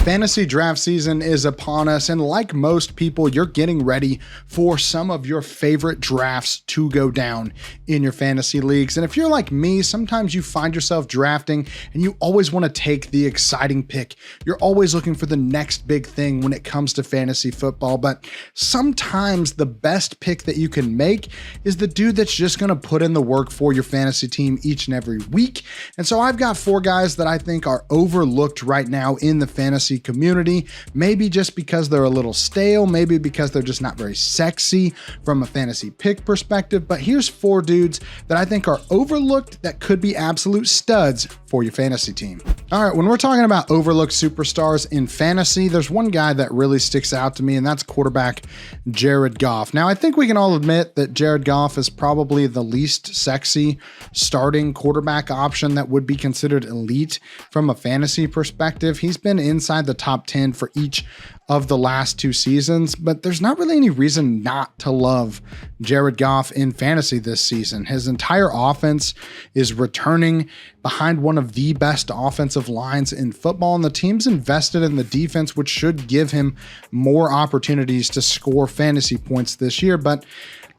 Fantasy draft season is upon us, and like most people, you're getting ready for some of your favorite drafts to go down in your fantasy leagues. And if you're like me, sometimes you find yourself drafting and you always want to take the exciting pick. You're always looking for the next big thing when it comes to fantasy football, but sometimes the best pick that you can make is the dude that's just going to put in the work for your fantasy team each and every week. And so I've got 4 guys that I think are overlooked right now in the fantasy community, maybe just because they're a little stale, maybe because they're just not very sexy from a fantasy pick perspective. But here's 4 dudes that I think are overlooked that could be absolute studs for your fantasy team. All right, when we're talking about overlooked superstars in fantasy, there's one guy that really sticks out to me, and that's quarterback Jared Goff. Now, I think we can all admit that Jared Goff is probably the least sexy starting quarterback option that would be considered elite from a fantasy perspective. He's been inside the top 10 for each of the last 2 seasons, but there's not really any reason not to love Jared Goff in fantasy this season. His entire offense is returning behind one of the best offensive lines in football, and the team's invested in the defense, which should give him more opportunities to score fantasy points this year. But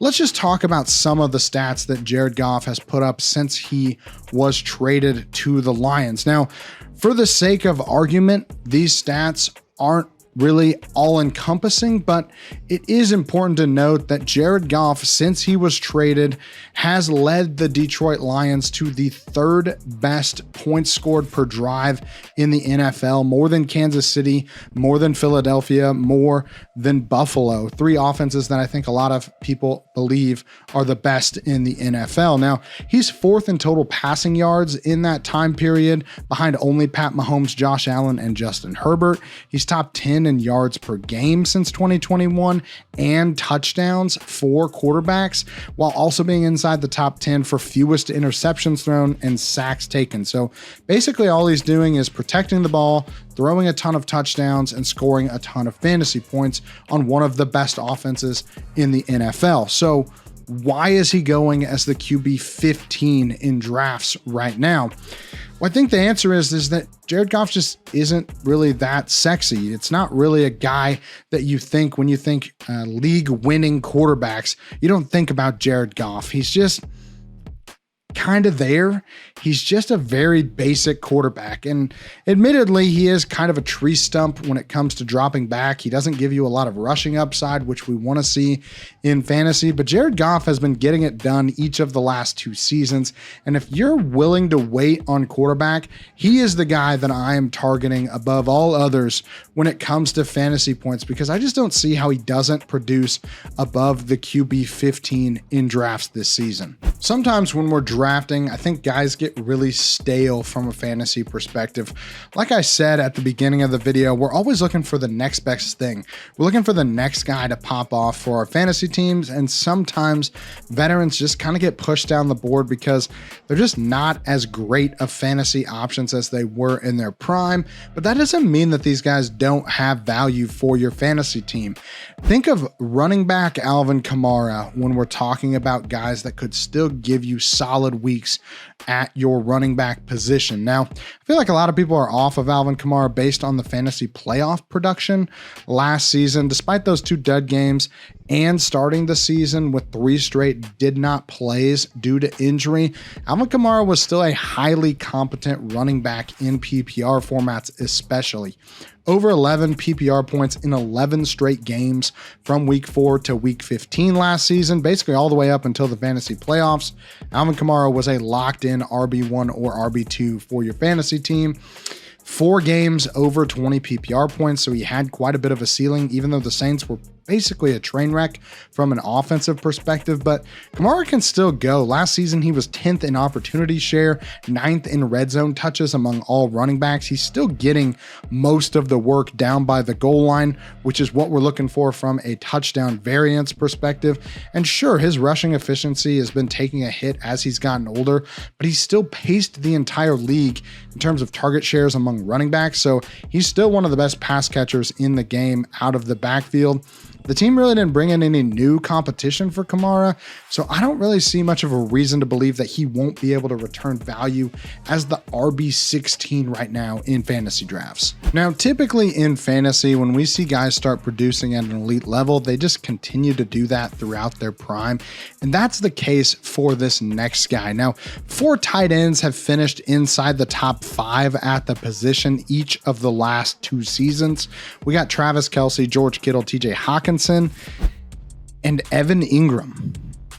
let's just talk about some of the stats that Jared Goff has put up since he was traded to the Lions. Now, for the sake of argument, these stats aren't really all-encompassing, but it is important to note that Jared Goff, since he was traded, has led the Detroit Lions to the 3rd best points scored per drive in the NFL, more than Kansas City, more than Philadelphia, more than Buffalo. 3 offenses that I think a lot of people believe are the best in the NFL. Now, he's 4th in total passing yards in that time period, behind only Pat Mahomes, Josh Allen, and Justin Herbert. He's top 10 in yards per game since 2021 and touchdowns for quarterbacks, while also being inside the top 10 for fewest interceptions thrown and sacks taken. So basically all he's doing is protecting the ball, throwing a ton of touchdowns, and scoring a ton of fantasy points on one of the best offenses in the NFL. So why is he going as the QB 15 in drafts right now? Well, I think the answer is that Jared Goff just isn't really that sexy. It's not really a guy that you think when you think league-winning quarterbacks. You don't think about Jared Goff. He's just kind of there. He's just a very basic quarterback, and admittedly he is kind of a tree stump when it comes to dropping back. He doesn't give you a lot of rushing upside, which we want to see in fantasy, but Jared Goff has been getting it done each of the last 2 seasons, and if you're willing to wait on quarterback, he is the guy that I am targeting above all others when it comes to fantasy points, because I just don't see how he doesn't produce above the QB 15 in drafts this season. Sometimes when we're drafting, I think guys get really stale from a fantasy perspective. Like I said at the beginning of the video, we're always looking for the next best thing. We're looking for the next guy to pop off for our fantasy teams, and sometimes veterans just kind of get pushed down the board because they're just not as great of fantasy options as they were in their prime. But that doesn't mean that these guys don't have value for your fantasy team. Think of running back Alvin Kamara when we're talking about guys that could still give you solid weeks at your running back position. Now, I feel like a lot of people are off of Alvin Kamara based on the fantasy playoff production last season. Despite those 2 dud games and starting the season with 3 straight did not plays due to injury, Alvin Kamara was still a highly competent running back in PPR formats, especially. Over 11 PPR points in 11 straight games from week 4 to week 15 last season, basically all the way up until the fantasy playoffs. Alvin Kamara was a locked-in RB1 or RB2 for your fantasy team. 4 games over 20 PPR points, so he had quite a bit of a ceiling, even though the Saints were basically a train wreck from an offensive perspective. But Kamara can still go. Last season, he was 10th in opportunity share, 9th in red zone touches among all running backs. He's still getting most of the work down by the goal line, which is what we're looking for from a touchdown variance perspective. And sure, his rushing efficiency has been taking a hit as he's gotten older, but he's still paced the entire league in terms of target shares among running backs. So he's still one of the best pass catchers in the game out of the backfield. the team really didn't bring in any new competition for Kamara, so I don't really see much of a reason to believe that he won't be able to return value as the RB16 right now in fantasy drafts. Now, typically in fantasy, when we see guys start producing at an elite level, they just continue to do that throughout their prime, and that's the case for this next guy. Now, 4 tight ends have finished inside the top 5 at the position each of the last 2 seasons. We got Travis Kelce, George Kittle, TJ Hawkinson, and Evan Ingram.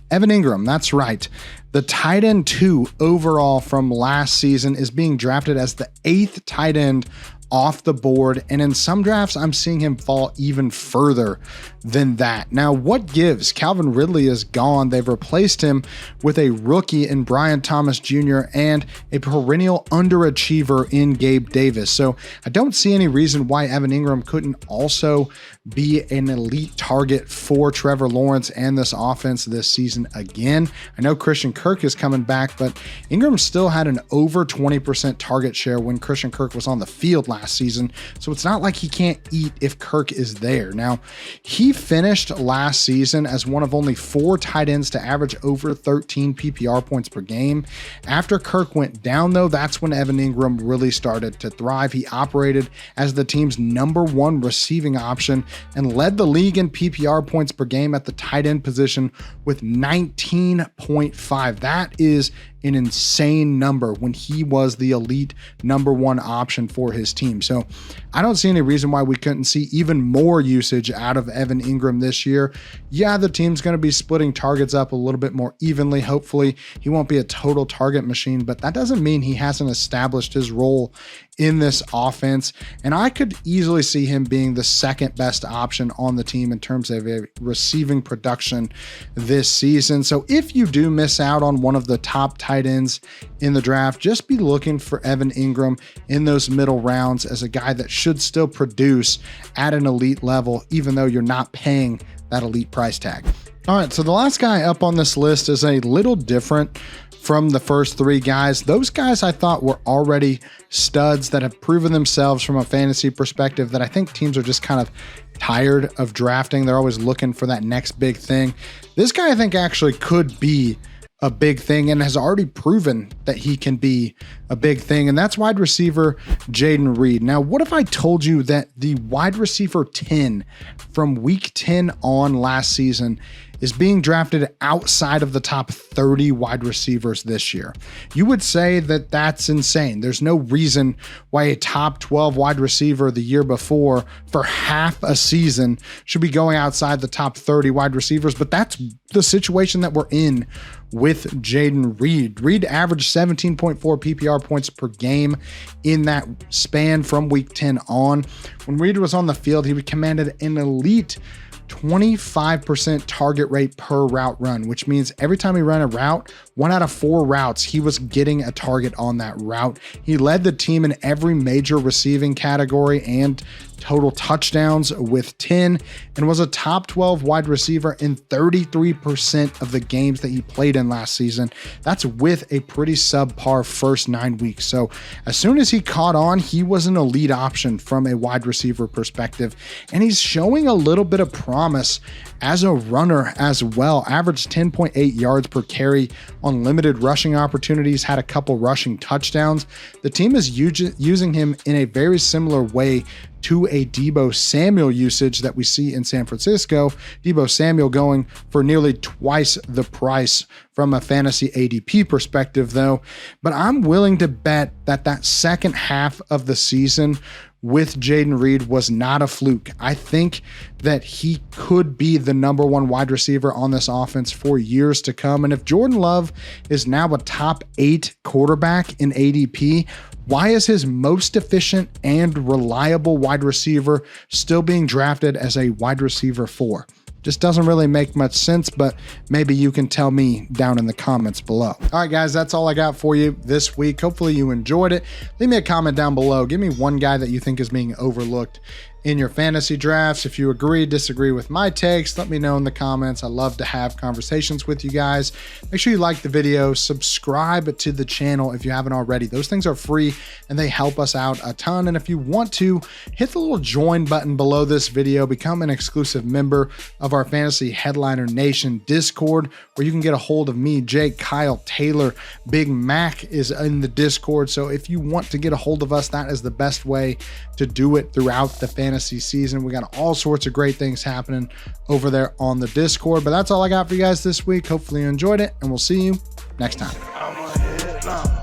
Evan Ingram, that's right. The tight end 2 overall from last season is being drafted as the 8th tight end off the board, and in some drafts I'm seeing him fall even further than that. Now, what gives? Calvin Ridley is gone. They've replaced him with a rookie in Brian Thomas Jr. and a perennial underachiever in Gabe Davis. So I don't see any reason why Evan Ingram couldn't also be an elite target for Trevor Lawrence and this offense this season again. I know Christian Kirk is coming back, but Ingram still had an over 20% target share when Christian Kirk was on the field last season, so it's not like he can't eat if Kirk is there. Now, he finished last season as one of only 4 tight ends to average over 13 PPR points per game. After Kirk went down, though, that's when Evan Ingram really started to thrive. He operated as the team's #1 receiving option and led the league in PPR points per game at the tight end position with 19.5. That is an insane number when he was the elite #1 option for his team. So I don't see any reason why we couldn't see even more usage out of Evan Ingram this year. Yeah, the team's going to be splitting targets up a little bit more evenly. Hopefully he won't be a total target machine, but that doesn't mean he hasn't established his role in this offense. And I could easily see him being the 2nd best option on the team in terms of a receiving production this season. So if you do miss out on one of the top tight ends in the draft, just be looking for Evan Ingram in those middle rounds as a guy that should still produce at an elite level, even though you're not paying that elite price tag. All right, so the last guy up on this list is a little different from the first 3 guys. Those guys I thought were already studs that have proven themselves from a fantasy perspective that I think teams are just kind of tired of drafting. They're always looking for that next big thing. This guy I think actually could be a big thing and has already proven that he can be a big thing, and that's wide receiver Jaden Reed. Now, what if I told you that the wide receiver 10 from week 10 on last season is being drafted outside of the top 30 wide receivers this year? You would say that that's insane. There's no reason why a top 12 wide receiver the year before for half a season should be going outside the top 30 wide receivers, but that's the situation that we're in with Jaden Reed. Reed averaged 17.4 PPR points per game in that span from week 10 on. When Reed was on the field, he commanded an elite 25% target rate per route run, which means every time he ran a route, 1 out of 4 routes, he was getting a target on that route. He led the team in every major receiving category and total touchdowns with 10, and was a top 12 wide receiver in 33% of the games that he played in last season. That's with a pretty subpar first 9 weeks. So as soon as he caught on, he was an elite option from a wide receiver perspective, and he's showing a little bit of promise as a runner as well. Averaged 10.8 yards per carry on limited rushing opportunities, had a couple rushing touchdowns. The team is using him in a very similar way to a Deebo Samuel usage that we see in San Francisco. Deebo Samuel going for nearly twice the price from a fantasy ADP perspective, though. But I'm willing to bet that that second half of the season with Jaden Reed was not a fluke. I think that he could be the #1 wide receiver on this offense for years to come. And if Jordan Love is now a top 8 quarterback in ADP, why is his most efficient and reliable wide receiver still being drafted as a wide receiver 4? Just doesn't really make much sense, but maybe you can tell me down in the comments below. All right, guys, that's all I got for you this week. Hopefully you enjoyed it. Leave me a comment down below. Give me one guy that you think is being overlooked in your fantasy drafts. If you agree, disagree with my takes, let me know in the comments. I love to have conversations with you guys. Make sure you like the video, subscribe to the channel if you haven't already. Those things are free and they help us out a ton. And if you want to, hit the little join button below this video, become an exclusive member of our Fantasy Headliner Nation Discord, where you can get a hold of me, Jake, Kyle, Taylor, Big Mac is in the Discord. So if you want to get a hold of us, that is the best way to do it throughout the fantasy season. We got all sorts of great things happening over there on the Discord. But that's all I got for you guys this week. Hopefully you enjoyed it, and we'll see you next time.